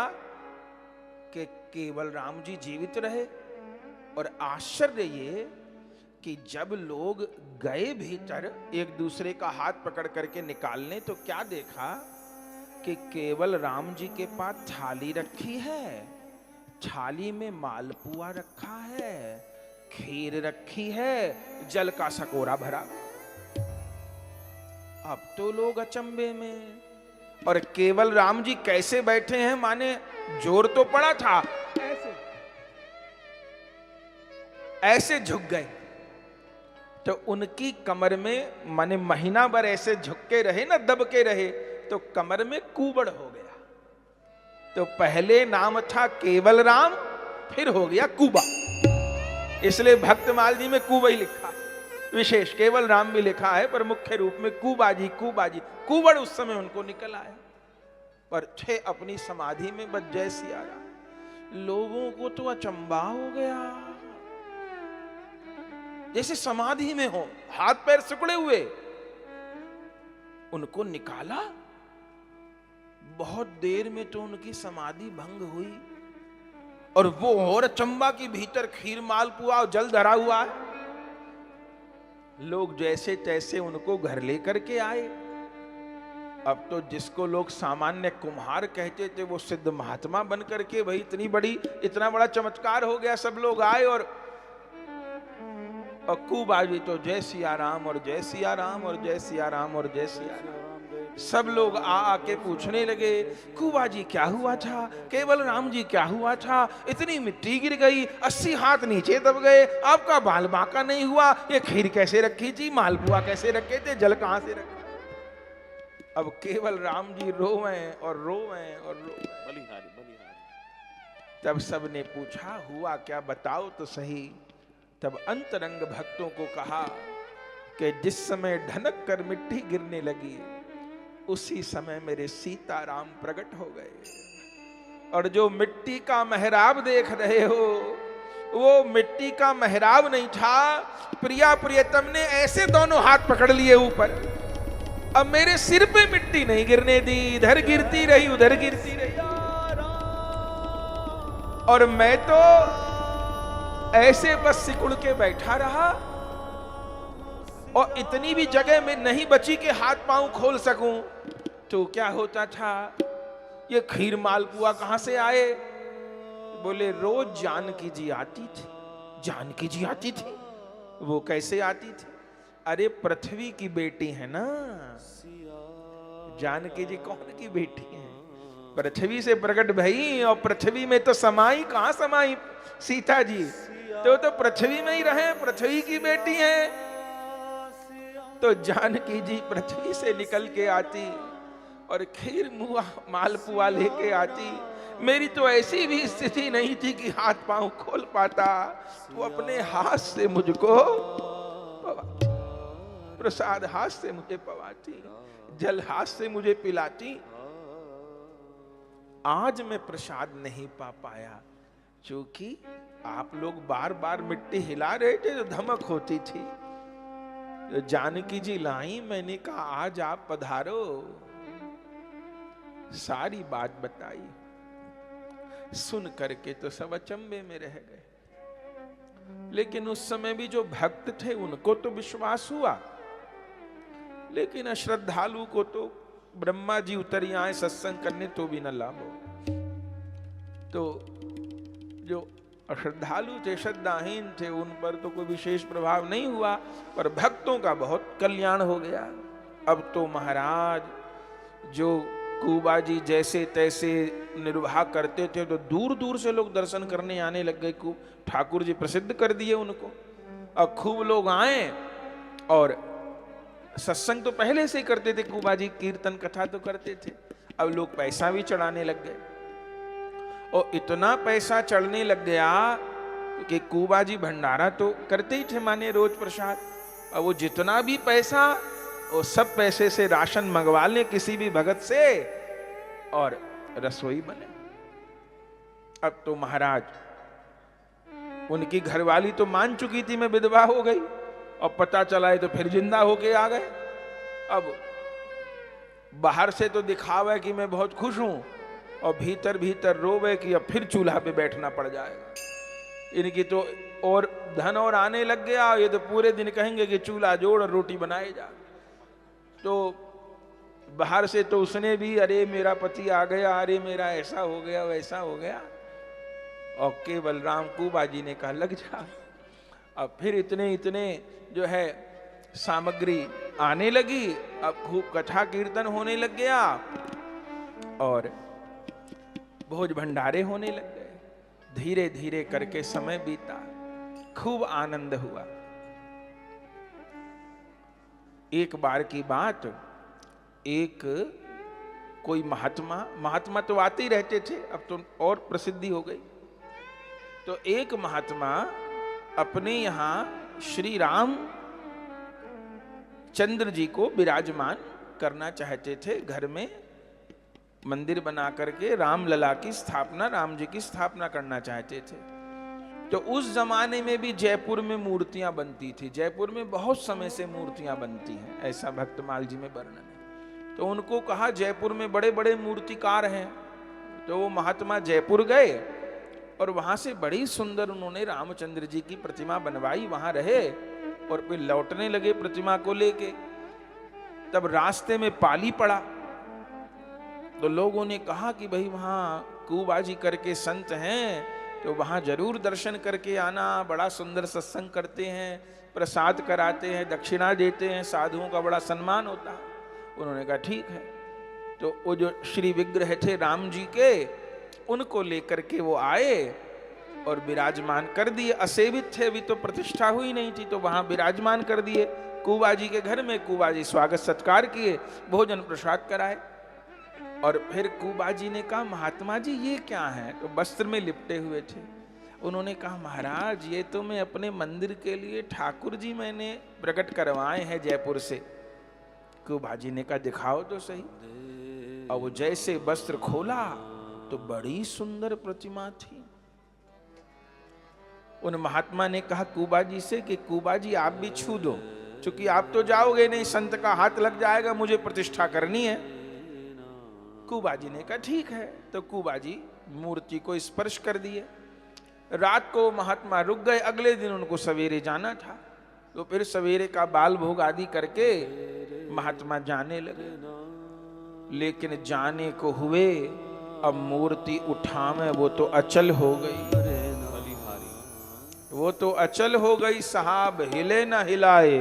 कि केवल राम जी जीवित रहे। और आश्चर्य ये कि जब लोग गए भीतर एक दूसरे का हाथ पकड़ करके निकालने, तो क्या देखा कि केवल राम जी के पास थाली रखी है, थाली में मालपुआ रखा है, खीर रखी है, जल का सकोरा भरा। अब तो लोग अचंभे में, और केवल राम जी कैसे बैठे हैं, माने जोर तो पड़ा था, ऐसे झुक गए। तो उनकी कमर में माने महीना भर ऐसे झुक के रहे ना, दब के रहे, तो कमर में कुबड़ हो गया। तो पहले नाम था केवल राम, फिर हो गया कुबा, इसलिए भक्तमाल जी में कुबा ही लिखा। विशेष केवल राम भी लिखा है, पर मुख्य रूप में कुबाजी कुबाजी, कुबड़ उस समय उनको निकल आया। पर थे अपनी समाधि में बस जय सिया राम। लोगों को तो अचंबा हो गया, जैसे समाधि में हो, हाथ पैर सिकुड़े हुए। उनको निकाला, बहुत देर में तो उनकी समाधि भंग हुई, और वो और अचंबा की भीतर खीर मालपुआ और जल धरा हुआ है। लोग जैसे तैसे उनको घर लेकर के आए। अब तो जिसको लोग सामान्य कुम्हार कहते थे, वो सिद्ध महात्मा बन करके, भाई इतना बड़ा चमत्कार हो गया। सब लोग आए, और कुबाजी तो जय सिया राम और जय सिया राम और जय सिया राम और जय सिया राम। सब लोग आके पूछने लगे, कुबाजी क्या हुआ था, केवल राम जी क्या हुआ था, इतनी मिट्टी गिर गई, 80 हाथ नीचे दब गए, आपका बाल बांका नहीं हुआ, ये खीर कैसे रखी थी, मालपुआ कैसे रखे थे, जल कहां से रखा। अब केवल राम जी रोवें और रोवें और रोवें। बलिहारी बलिहारी। तब सबने पूछा हुआ क्या, बताओ तो सही। तब अंतरंग भक्तों को कहा कि जिस समय ढनक कर मिट्टी गिरने लगी, उसी समय मेरे सीताराम प्रकट हो गए। और जो मिट्टी का मेहराब देख रहे हो, वो मिट्टी का मेहराब नहीं था, प्रिया प्रियतम ने ऐसे दोनों हाथ पकड़ लिए ऊपर। अब मेरे सिर पे मिट्टी नहीं गिरने दी, इधर गिरती रही उधर गिरती रही, और मैं तो ऐसे बस सिकुड़ के बैठा रहा, और इतनी भी जगह में नहीं बची कि हाथ पांव खोल सकूं। तो क्या होता था, ये खीर मालपुआ कहां से आए? बोले रोज जानकी जी आती थी। जानकी जी आती थी? वो कैसे आती थी? अरे पृथ्वी की बेटी है ना, जानकी जी कौन की बेटी है? पृथ्वी से प्रकट भई, और पृथ्वी में तो समाई, कहां समाई सीता जी? तो पृथ्वी में ही रहे, पृथ्वी की बेटी है। तो जानकी जी पृथ्वी से निकल के आती और खीर मुआ मालपुआ लेके आती। मेरी तो ऐसी भी स्थिति नहीं थी कि हाथ पांव खोल पाता, वो अपने हाथ से मुझको पवाती, प्रसाद हाथ से मुझे पवाती, जल हाथ से मुझे पिलाती। आज मैं प्रसाद नहीं पा पाया, क्योंकि आप लोग बार बार मिट्टी हिला रहे थे, तो धमक होती थी। जानकी जी लाई, मैंने कहा आज आप पधारो, सारी बात बताई। सुन करके तो सब अचंभे में रह गए। लेकिन उस समय भी जो भक्त थे उनको तो विश्वास हुआ, लेकिन अश्रद्धालु को तो ब्रह्मा जी उतर आए सत्संग करने तो भी न लाभ हो। तो जो अश्रद्धालु थे, श्रद्धाहीन थे, उन पर तो कोई विशेष प्रभाव नहीं हुआ, पर भक्तों का बहुत कल्याण हो गया। अब तो महाराज जो कुबाजी जैसे तैसे निर्वाह करते थे, तो दूर दूर से लोग दर्शन करने आने लग गए। ठाकुर जी प्रसिद्ध कर दिए उनको। अब खूब लोग आए, और सत्संग तो पहले से ही करते थे, कुबाजी कीर्तन कथा तो करते थे। अब लोग पैसा भी चढ़ाने लग गए, और इतना पैसा चढ़ने लग गया कि कुबाजी भंडारा तो करते ही थे, माने रोज प्रसाद। और वो जितना भी पैसा, वो सब पैसे से राशन मंगवा ले किसी भी भगत से, और रसोई बने। अब तो महाराज, उनकी घरवाली तो मान चुकी थी मैं विधवा हो गई, और पता चला है तो फिर जिंदा होके आ गए। अब बाहर से तो दिखावा है कि मैं बहुत खुश हूं, और भीतर भीतर रोवे कि अब फिर चूल्हा पे बैठना पड़ जाएगा। इनकी तो और धन और आने लग गया, ये तो पूरे दिन कहेंगे कि चूल्हा जोड़ और रोटी बनाए जा। तो बाहर से तो उसने भी, अरे मेरा पति आ गया, अरे मेरा ऐसा हो गया वैसा हो गया। और केवल राम कुबाजी ने कहा लग जा, अब फिर इतने इतने जो है सामग्री आने लगी, अब खूब कथा कीर्तन होने लग गया और भोज भंडारे होने लग गए। धीरे धीरे करके समय बीता, खूब आनंद हुआ। एक बार की बात, एक कोई महात्मा तो आते ही रहते थे, अब तो और प्रसिद्धि हो गई। तो एक महात्मा अपने यहां श्री राम चंद्र जी को विराजमान करना चाहते थे। घर में मंदिर बना करके रामलला की स्थापना, राम जी की स्थापना करना चाहते थे। तो उस जमाने में भी जयपुर में मूर्तियां बनती थी। जयपुर में बहुत समय से मूर्तियां बनती हैं, ऐसा भक्तमाल जी में वर्णन है। तो उनको कहा जयपुर में बड़े बड़े मूर्तिकार हैं। तो वो महात्मा जयपुर गए और वहां से बड़ी सुंदर उन्होंने रामचंद्र जी की प्रतिमा बनवाई, वहां रहे और फिर लौटने लगे प्रतिमा को लेके। तब रास्ते में पाली पड़ा तो लोगों ने कहा कि भाई वहां कुबाजी करके संत हैं, तो वहां जरूर दर्शन करके आना, बड़ा सुंदर सत्संग करते हैं, प्रसाद कराते हैं, दक्षिणा देते हैं, साधुओं का बड़ा सम्मान होता है। उन्होंने कहा ठीक है। तो वो जो श्री विग्रह थे राम जी के, उनको लेकर के वो आए और विराजमान कर दिए। असेवित थे, अभी तो प्रतिष्ठा हुई नहीं थी, तो वहां विराजमान कर दिए कुबाजी के घर में। कुबाजी स्वागत सत्कार किए, भोजन प्रसाद कराए। और फिर कुबाजी ने कहा महात्मा जी ये क्या है? तो वस्त्र में लिपटे हुए थे। उन्होंने कहा महाराज ये तो मैं अपने मंदिर के लिए ठाकुर जी मैंने प्रकट करवाए हैं जयपुर से। कुबाजी ने कहा दिखाओ तो सही। और वो जैसे वस्त्र खोला तो बड़ी सुंदर प्रतिमा थी। उन महात्मा ने कहा कुबाजी से कि कुबाजी आप भी छू दो, क्योंकि आप तो जाओगे नहीं, संत का हाथ लग जाएगा, मुझे प्रतिष्ठा करनी है। कुबाजी ने कहा ठीक है। तो कुबाजी मूर्ति को स्पर्श कर दिए। रात को महात्मा रुक गए, अगले दिन उनको सवेरे जाना था। तो फिर सवेरे का बाल भोग आदि करके महात्मा जाने लगे। लेकिन जाने को हुए, अब मूर्ति उठावे वो तो अचल हो गई। वो तो अचल हो गई साहब, हिले ना हिलाए।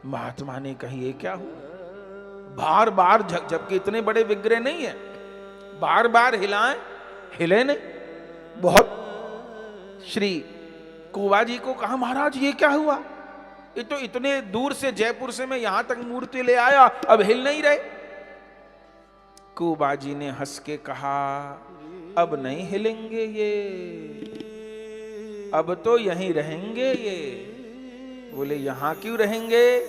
महात्मा ने कही ये क्या हुआ? बार बार जबकि इतने बड़े विग्रह नहीं है, बार बार हिलाएं, हिले नहीं। बहुत श्री कुबाजी को कहा महाराज ये क्या हुआ? ये तो इतने दूर से जयपुर से मैं यहां तक मूर्ति ले आया, अब हिल नहीं रहे। कुबाजी ने हंस के कहा अब नहीं हिलेंगे ये, अब तो यहीं रहेंगे ये। बोले यहां क्यों रहेंगे?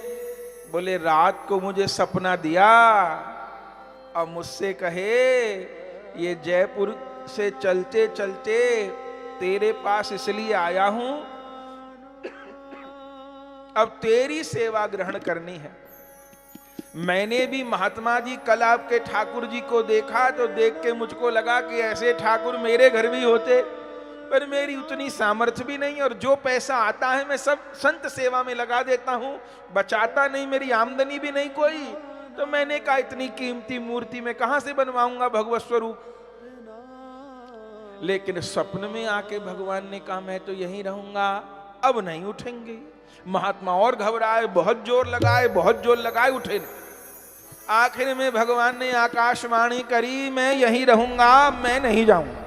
बोले रात को मुझे सपना दिया और मुझसे कहे ये जयपुर से चलते चलते तेरे पास इसलिए आया हूं, अब तेरी सेवा ग्रहण करनी है। मैंने भी महात्मा जी कल आपके ठाकुर जी को देखा तो देख के मुझको लगा कि ऐसे ठाकुर मेरे घर भी होते, पर मेरी उतनी सामर्थ्य भी नहीं और जो पैसा आता है मैं सब संत सेवा में लगा देता हूं, बचाता नहीं, मेरी आमदनी भी नहीं कोई। तो मैंने कहा इतनी कीमती मूर्ति में कहां से बनवाऊंगा भगवत स्वरूप। लेकिन स्वप्न में आके भगवान ने कहा मैं तो यहीं रहूंगा, अब नहीं उठेंगे। महात्मा और घबराए, बहुत जोर लगाए, उठे नहीं। आखिर में भगवान ने आकाशवाणी करी मैं यहीं रहूंगा, मैं नहीं जाऊंगा।